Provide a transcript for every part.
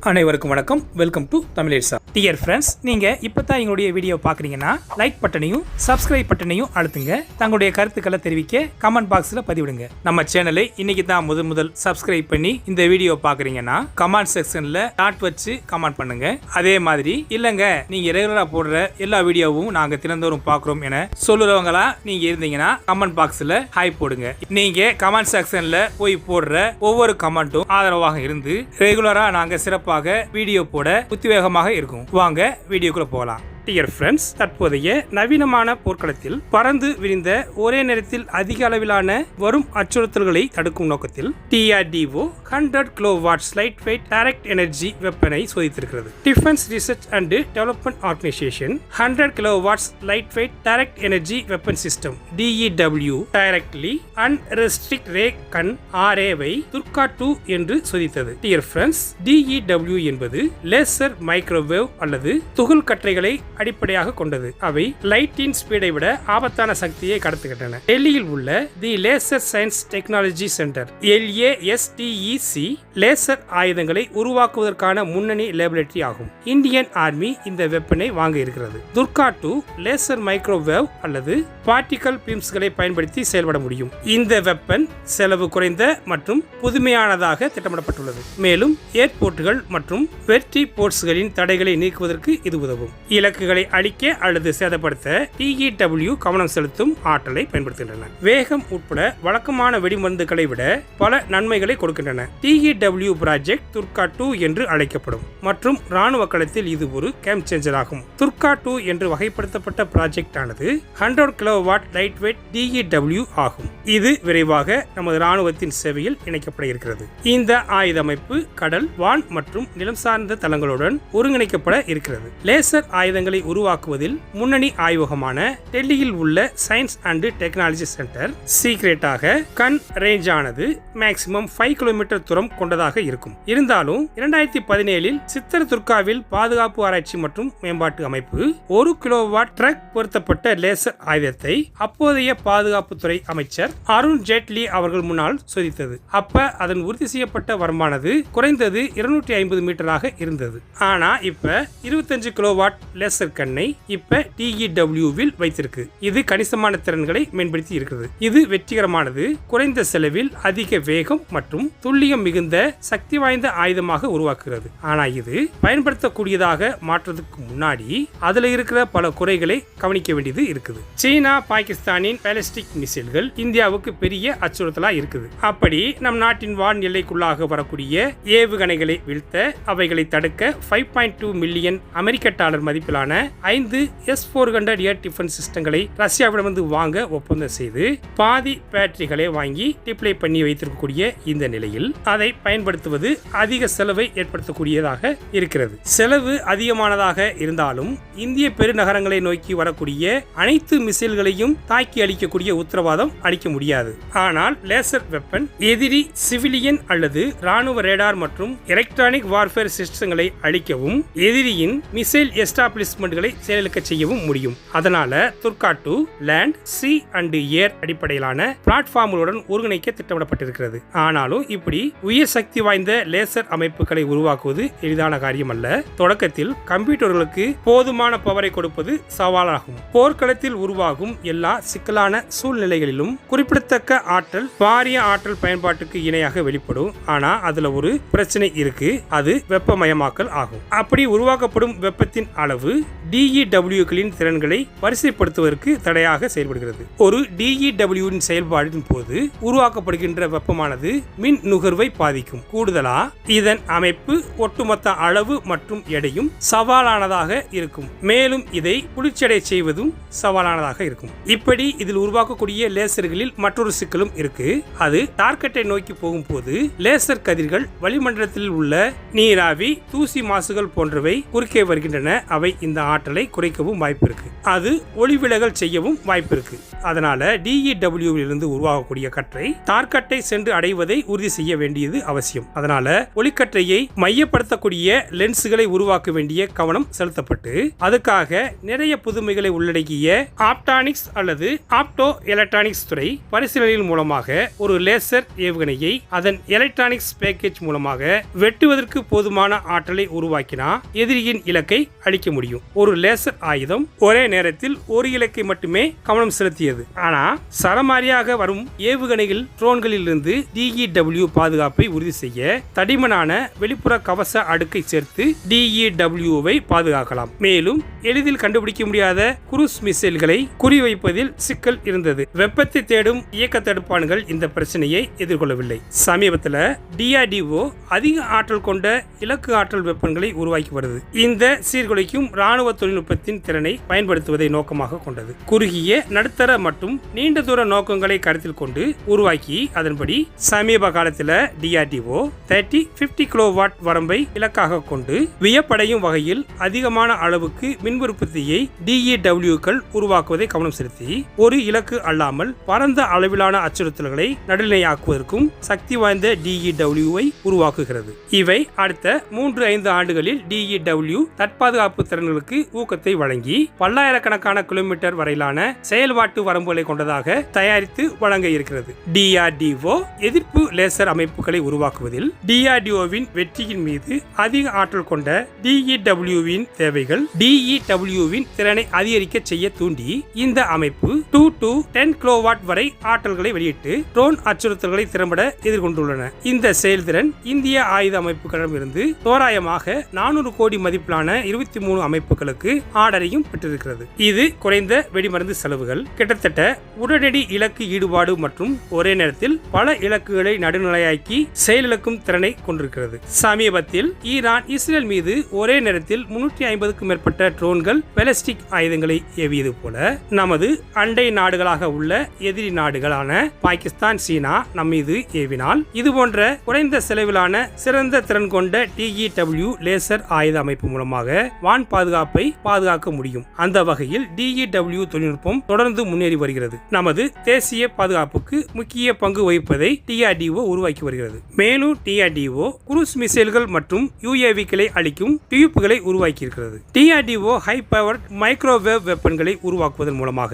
அனைவருக்கும் வணக்கம். Welcome to தமிழேசா. டியர் ஃப்ரெண்ட்ஸ், நீங்க இப்பதான் எங்களுடைய வீடியோ பாக்குறீங்கன்னா லைக் பட்டனையும் சப்ஸ்கிரைப் பட்டனையும் அழுத்துங்க. தங்களுடைய கருத்துக்களை தெரிவிக்க கமெண்ட் பாக்ஸ்ல பதிவிடுங்க. நம்ம சேனலை இன்னைக்கு தான் முதல் சப்ஸ்கிரைப் பண்ணி இந்த வீடியோ பாக்குறீங்கன்னா கமெண்ட் செக்ஷன்ல டாட் வச்சு கமெண்ட் பண்ணுங்க. அதே மாதிரி இல்லங்க நீங்க ரெகுலரா போடுற எல்லா வீடியோவும் நாங்க தினந்தோறும் பாக்குறோம் என சொல்லுறவங்களா நீங்க இருந்தீங்கன்னா கமெண்ட் பாக்ஸ்ல ஹாய் போடுங்க. நீங்க கமெண்ட் செக்ஷன்ல போய் போடுற ஒவ்வொரு கமெண்ட்டும் ஆதரவாக இருந்து ரெகுலரா நாங்க சிறப்பாக வீடியோ போட உத்வேகமாக இருக்கும். வாங்க வீடியோக்குள்ள போகலாம். டியர் ஃப்ரெண்ட்ஸ், தற்போதைய நவீனமான போர்க்களத்தில் பறந்து விரிந்த ஒரே நேரத்தில் அதிக அளவிலான வரும் அச்சுறுத்தல்களை தடுக்கும் நோக்கத்தில் DRDO 100 kilowatts light weight direct energy வெப்பனை சோதித்திருக்கிறது. Defence research and development organisation 100 kilowatts light weight direct energy weapon system DEW directly unrestricted ray gun RA-வை துர்கா 2 என்று சோதித்தது. டியர் ஃப்ரெண்ட்ஸ், DEW என்பது லேசர் மைக்ரோவேவ் அல்லது துகள் கற்றைகளை அடிப்படையாக கொண்டது. அவை லைட்டின் ஸ்பீடை விட ஆபத்தான சக்தியை கடத்துகின்றன. டெல்லியில் உள்ள the laser science technology centre LASTEC laser ஆயுதங்களை உருவாக்குவதற்கான முன்னணி லேபரேட்டரி ஆகும். இந்தியன் ஆர்மி இந்த வெப்பனை வாங்க இருக்கிறது. துர்கா 2 லேசர் மைக்ரோவேவ் அல்லது பார்ட்டிகல் பீம்ஸ்களை பயன்படுத்தி செயல்பட முடியும். இந்த வெப்பன் செலவு குறைந்த மற்றும் புதுமையானதாக திட்டமிடப்பட்டுள்ளது. மேலும் ஏர்போர்ட்டுகள் மற்றும் வெற்றி போர்ட்ஸ்களின் தடைகளை நீக்குவதற்கு இது உதவும். இலக்குகளை அழிக்க அல்லது சேதப்படுத்த DEW கவனம் செலுத்தும் ஆற்றலை பயன்படுத்துகின்றன. வேகம் உட்பட வழக்கமான வெடிமருந்துகளை விட பல நன்மைகளை கொடுக்கின்றன. DEW ப்ராஜெக்ட் துர்கா 2 என்று அழைக்கப்படும் மற்றும் ராணுவ களத்தில் இது ஒரு கேம் சேஞ்சர் ஆகும். துர்கா 2 என்று வகைப்படுத்தப்பட்ட ப்ராஜெக்ட் ஆனது 100 கிலோவாட் லைட் வெயிட் DEW ஆகும். இது விரைவாக நமது ராணுவத்தின் சேவையில் இணைக்கப்பட இருக்கிறது. இந்த ஆயுத அமைப்பு கடல், வான் மற்றும் நிலம் சார்ந்த தளங்களுடன் ஒருங்கிணைக்கப்பட இருக்கிறது. லேசர் ஆயுதங்களை உருவாக்குவதில் முன்னணி ஆய்வகமான டெல்லியில் உள்ள சயின்ஸ் அண்ட் டெக்னாலஜி சென்டர் சீக்ரெட்டாக கன் ரேஞ்ச் ஆனது மேக்சிமம் 5 கிலோமீட்டர் தூரம் கொண்டதாக இருக்கும். இருந்தாலும் 2017இல் சித்தர்துர்காவில் பாதுகாப்பு ஆராய்ச்சி மற்றும் மேம்பாட்டு அமைப்பு 1 கிலோவாட் ட்ரக் பொருத்தப்பட்ட லேசர் ஆயுதத்தை அப்போதைய பாதுகாப்புத்துறை அமைச்சர் அருண் ஜேட்லி அவர்கள் முன்னால் சோதித்தது. அப்ப அதன் உறுதி செய்யப்பட்ட வரம்பானது குறைந்தது 250 மீட்டராக இருந்தது. ஆனா இப்ப 25 கிலோவாட் லேசர் கண்ணை இப்ப DEW-வில் வைத்திருக்கு. இது கணிசமான திறன்களை மேம்படுத்தி இருக்கிறது. இது வெற்றிகரமானது, குறைந்த செலவில் அதிக வேகம் மற்றும் துல்லியம் மிகுந்த சக்தி வாய்ந்த ஆயுதமாக உருவாக்குகிறது. ஆனா இது பயன்படுத்தக்கூடியதாக மாற்றுவதற்கு முன்னாடி அதுல இருக்கிற பல குறைகளை கவனிக்க வேண்டியது இருக்குது. சீனா பாகிஸ்தானின் பாலிஸ்டிக் மிசைல்கள் இந்தியாவுக்கு பெரிய அச்சுறுத்தலா இருக்குது. அப்படி நம் நாட்டின் வான் எல்லைக்குள்ளாக வரக்கூடிய ஏவுகணைகளை வீழ்த்த அவைகளை தடுக்க $5.2 மில்லியன் அமெரிக்க டாலர் மதிப்பிலான 5 S-400 ஏர் டிஃபென்ஸ் சிஸ்டங்களை ரஷ்யாவிடமிருந்து வாங்க ஒப்பந்தம் செய்து பாதி பேட்டரிகளை வாங்கி டிப்ளை பண்ணி வைத்திருக்கக்கூடிய இந்த நிலையில் அதை பயன்படுத்துவது அதிக செலவை ஏற்படுத்தக்கூடியதாக இருக்கிறது. செலவு அதிகமானதாக இருந்தாலும் இந்திய பெருநகரங்களை நோக்கி வரக்கூடிய அனைத்து மிசைல்களையும் தாக்கி அளிக்கக்கூடிய உத்தரவாதம் அளிக்க முடியாது. ஆனால் லேசர் வெப்பன் எதிரி சிவிலியன் அல்லது ராணுவ ரேடார் மற்றும் எலக்ட்ரானிக் வார்ஃபேர் சிஸ்டங்களை அழிக்கவும் எதிரியின் மிசைல் எஸ்டாப்ளிஷ்மெண்ட்களை செயலிழக்க செய்யவும் முடியும். அதனால துர்கா 2 லேண்ட், சி அண்ட் ஏர் அடிப்படையிலான பிளாட்ஃபார்ம்களுடன் ஒருங்கிணைக்க திட்டமிடப்பட்டிருக்கிறது. ஆனாலும் இப்படி உயர் சக்தி வாய்ந்த லேசர் அமைப்புகளை உருவாக்குவது எளிதான காரியம் அல்ல. தொடக்கத்தில் கம்ப்யூட்டர்களுக்கு போதுமான பவரை கொடுப்பது சவாலாகும். போர்க்களத்தில் உருவாகும் எல்லா சிக்கலான சூழ்நிலைகளிலும் குறிப்பிடத்தக்க ஆற்றல் பாரிய ஆற்றல் பயன்பாட்டுக்கு இணையாக வெளிப்படும். ஆனா அதுல ஒரு பிரச்சனை இருக்கு. அது வெப்பமயமாக்கல் ஆகும். அப்படி உருவாக்கப்படும் வெப்பத்தின் அளவு DEW-களின் திறன்களை வரிசைப்படுத்துவதற்கு தடையாக செயல்படுகிறது. ஒரு DEW-வின் செயல்பாட்டின் போது உருவாக்கப்படுகின்ற வெப்பமானது மின் நுகர்வை பாதிக்கும். கூடுதலா இதன் அமைப்பு, ஒட்டுமொத்த அளவு மற்றும் எடையும் சவாலானதாக இருக்கும். மேலும் இதை குளிர்ச்சியடை செய்வதும் சவாலானதாக இருக்கும். இப்படி இதில் உருவாக்கக்கூடிய லேசர்களில் மற்றொரு சிக்கலும் இருக்கு. அது டார்கெட்டை நோக்கி போகும்போது லேசர் கதிர்கள் வளிமண்டலத்தில் உள்ள நீராவி, தூசி மாசுகள் போன்றவை குறுக்கே வருகின்றன. அவை இந்த இந்த ஆற்றலை குறைக்கவும் வாய்ப்பு இருக்கு. அது ஒளிவிலகல் செய்யவும் வாய்ப்பு இருக்கு. அதனால DEW இருந்து உருவாகக்கூடிய கற்றை டார்கெட்டை சென்று அடைவதை உறுதி செய்ய வேண்டியது அவசியம். அதனால ஒளிக்கற்றையை மையப்படுத்தக்கூடிய லென்ஸ்களை உருவாக்க வேண்டிய கவனம் செலுத்தப்பட்டு அதுக்காக நிறைய புதுமைகளை உள்ளடக்கிய ஆப்டானிக்ஸ் அல்லது ஆப்டோ எலக்ட்ரானிக்ஸ் துறை பரிசீலனையின் மூலமாக ஒரு லேசர் ஏவுகணையை அதன் எலக்ட்ரானிக்ஸ் பேக்கேஜ் மூலமாக வெட்டுவதற்கு போதுமான ஆற்றலை உருவாக்கினா எதிரியின் இலக்கை அழிக்க முடியும். ஒரு லேசர் ஆயுதம் ஒரே நேரத்தில் ஒரு இலக்கை மட்டுமே கவனம் செலுத்தியது. ஆனா சரமாரியாக வரும் ஏவுகணைகள் ட்ரோன்களில் இருந்து DEW பாதுகாப்பை உறுதி செய்ய தடிமனான வெளிப்புற கவச அடுக்கை சேர்த்து DEW-வை பாதுகாக்கலாம். மேலும் எளிதில் கண்டுபிடிக்க முடியாத குரூஸ் மிசைல்களை குறிவைப்பதில் சிக்கல் இருந்தது. வெப்பத்தை தேடும் இயக்க தடுப்பான்கள் இந்த பிரச்சனையை எதிர்கொள்ளவில்லை. சமீபத்தில் DRDO அதிக ஆற்றல் கொண்ட இலக்கு ஆற்றல் வெப்பன்களை உருவாக்கி வருது. இந்த சீர்குலைக்கும் ராணுவ தொழில்நுட்பத்தின் திறனை பயன்படுத்துவதை நோக்கமாக கொண்டது. குறுகிய நடுத்தர மற்றும் நீண்ட தூர நோக்கங்களை கருத்தில் கொண்டு உருவாக்கி அதன்படி சமீப காலத்தில் DRDO 30-50 கிலோவாட் வரம்பை இலக்காக கொண்டு வியப்படையும் வகையில் அதிகமான அளவுக்கு மின் உற்பத்தியை DEW-கள் உருவாக்குவதை கவனம் செலுத்தி ஒரு இலக்கு அல்லாமல் பரந்த அளவிலான அச்சுறுத்தல்களை நடுநிலையாக்குவதற்கும் சக்தி வாய்ந்த DEW-வை உருவாக்குகிறது. இவை அடுத்த 3-5 ஆண்டுகளில் DEW தற்பாதுகாப்பு திறன்களுக்கு ஊக்கத்தை வழங்கி பல்லாயிரக்கணக்கான கிலோமீட்டர் வரையிலான செயல்பாட்டு வரம்புகளை கொண்டதாக தயாரித்து வழங்க இருக்கிறது. DRDO எதிர்ப்பு லேசர் அமைப்புகளை உருவாக்குவதில் DRDO-வின் வெற்றியின் மீது அதிக ஆற்றல் கொண்ட DEW-வின் தேவைகள் DEW-வின் திறனை அதிகரிக்க செய்ய தூண்டி இந்த அமைப்பு 2 to 10 கிலோவாட் வரை ஆற்றல்களை வெளியிட்டு ட்ரோன் அச்சுறுத்தல்களை திறம்பட எதிர்கொண்டுள்ளன. இந்த செயல்திறன் இந்திய ஆயுத அமைப்புகளிடமிருந்து தோராயமாக 400 கோடி மதிப்பிலான 23 அமைப்புகளுக்கு ஆர்டரையும் பெற்றிருக்கிறது. இது குறைந்த வெடிமருந்து செலவுகள், கிட்டத்தட்ட உடனடி இலக்கு ஈடுபாடு மற்றும் ஒரே நேரத்தில் பல இலக்குகளை நடுநிலையாக்கி செயலிழக்கும் திறனை கொண்டிருக்கிறது. சமீபத்தில் ஈரான் இஸ்ரேல் மீது ஒரே நேரத்தில் 350க்கும் மேற்பட்ட ட்ரோன்கள் பாலிஸ்டிக் ஆயுதங்களை ஏவியது போல நமது அண்டை நாடுகளாக உள்ள எதிரி நாடுகளான பாகிஸ்தான், சீனா நம் மீது ஏவினால் இதுபோன்ற குறைந்த செலவிலான சிறந்த திறன் கொண்ட DEW லேசர் ஆயுத அமைப்பு மூலமாக வான் பாதுகாப்பை பாதுகாக்க முடியும். அந்த வகையில் DEW தொழில்நுட்பம் தொடர்ந்து முன்னேறி வருகிறது. நமது தேசிய பாதுகாப்புக்கு முக்கிய பங்கு வகிப்பதை DRDO உருவாக்கி வருகிறது. மேலும் DRDO குரூஸ் மிசைல்கள் மற்றும் UAV-களை அளிக்கும் டியூப்களை உருவாக்கி இருக்கிறது. DRDO ஹை பவர்ட் மைக்ரோவேவ் வெப்பன்களை உருவாக்குவதன் மூலமாக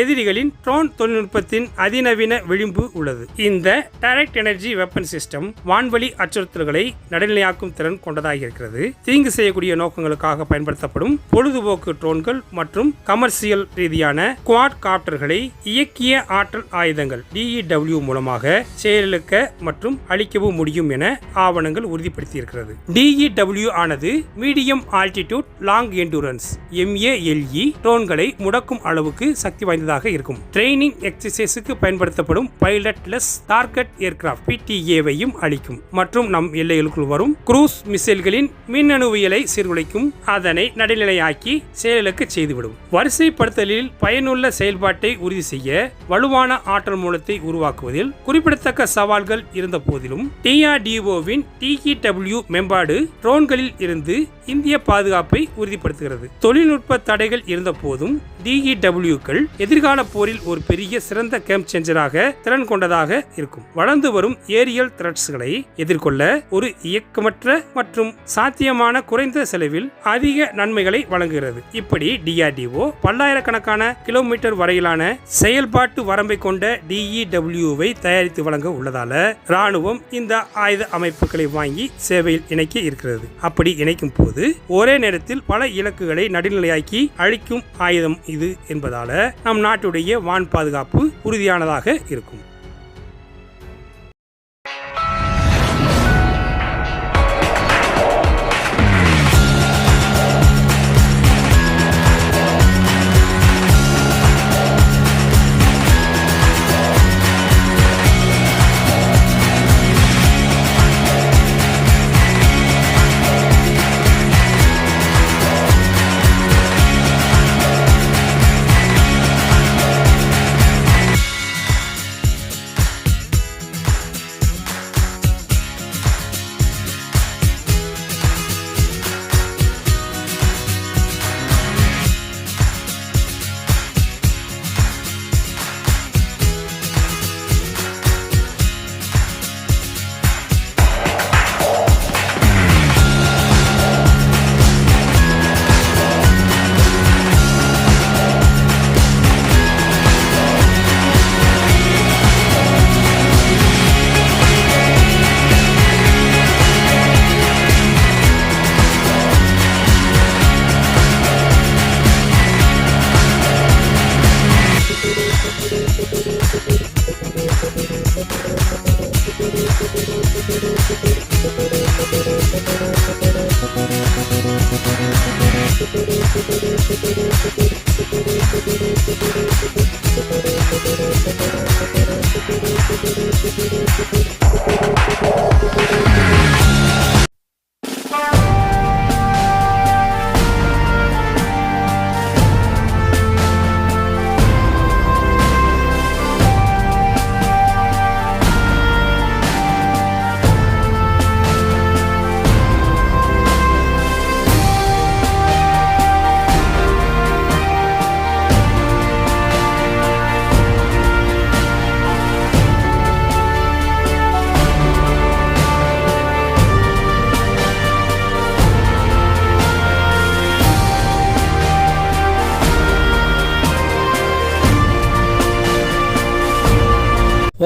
எதிரிகளின் ட்ரோன் தொழில்நுட்பத்தின் அதிநவீன விளிம்பு உள்ளது. இந்த டைரக்ட் எனர்ஜி வெப்பன் சிஸ்டம் வான்வழி அச்சுறுத்தல்களை நடுநிலையாக்கும் திறன் கொண்டதாக இருக்கிறது. தீங்கு செய்யக்கூடிய நோக்கங்களுக்காக பயன்படுத்தப்படும் பொழுதுபோக்கு ட்ரோன்கள் மற்றும் கமர்சியல் ரீதியான குவாட் காப்டர்களை இயக்கிய ஆற்றல் ஆயுதங்கள் DEW மூலமாக செயலிழக்க மற்றும் அழிக்கவும் முடியும் என ஆவணங்கள் உறுதிப்படுத்தியிருக்கிறது. DEW ஆனது medium altitude long endurance MALE ட்ரோன்களை முடக்கும் அளவுக்கு சக்தி வாய்ந்ததாக இருக்கும். ட்ரெய்னிங் எக்ஸசைஸுக்கு பயன்படுத்தப்படும் பைலட்லெஸ் டார்கெட் ஏர்கிராஃப்ட் PTA-வையும் அளிக்கும் மற்றும் நம் எல்லைகளுக்குள் வரும் குரூஸ் மிசைல்களின் மின்னணுவியலை சீர்குலைக்கும், அதனை நடுநிலையாக்கி செயலிழக்க செய்துவிடும். வரிசைப்படுத்தலில் பயனுள்ள செயல்பாட்டை உறுதி செய்ய வலுவான ஆற்றல் மூலத்தை உருவாக்குவதில் குறிப்பிடத்தக்க சவால்கள் இருந்த போதிலும் DRDO-வின் DEW மேம்பாடு ட்ரோன்களில் இருந்து இந்திய பாதுகாப்பை உறுதிப்படுத்துகிறது. தொழில்நுட்ப தடைகள் இருந்த போதும் DEW-கள் எதிர்கால போரில் ஒரு பெரிய சிறந்த கேம் சேஞ்சராக திறன் கொண்டதாக இருக்கும். வளர்ந்து வரும் ஏரியல் த்ரெட்ஸ்களை எதிர்கொள்ள ஒரு இயக்கமற்ற மற்றும் சாத்தியமான குறைந்த செலவில் அதிக நன்மைகளை வழங்குகிறது. இப்படி DRDO பல்லாயிரக்கணக்கான கிலோமீட்டர் வரையிலான செயல்பாட்டு வரம்பை கொண்ட DEW-வை தயாரித்து வழங்க உள்ளதால ராணுவம் இந்த ஆயுத அமைப்புகளை வாங்கி சேவையில் இணைக்க இருக்கிறது. அப்படி இணைக்கும் போது ஒரே நேரத்தில் பல இலக்குகளை நடுநிலையாக்கி அழிக்கும் ஆயுதம் இது என்பதால நம் நாட்டுடைய வான் பாதுகாப்பு உறுதியானதாக இருக்கும்.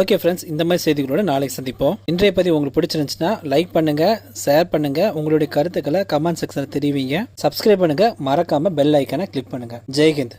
ஓகே ஃப்ரெண்ட்ஸ், இந்த மாதிரி செய்திகளோட நாளைக்கு சந்திப்போம். இன்றைய பதிவு உங்களுக்கு பிடிச்சிருந்துச்சுன்னா லைக் பண்ணுங்க, ஷேர் பண்ணுங்க, உங்களுடைய கருத்துக்களை கமெண்ட் செக்ஷனில் தெரிவிங்க. சப்ஸ்கிரைப் பண்ணுங்க, மறக்காம பெல் ஐக்கானை கிளிக் பண்ணுங்க. ஜெய்ஹிந்த்.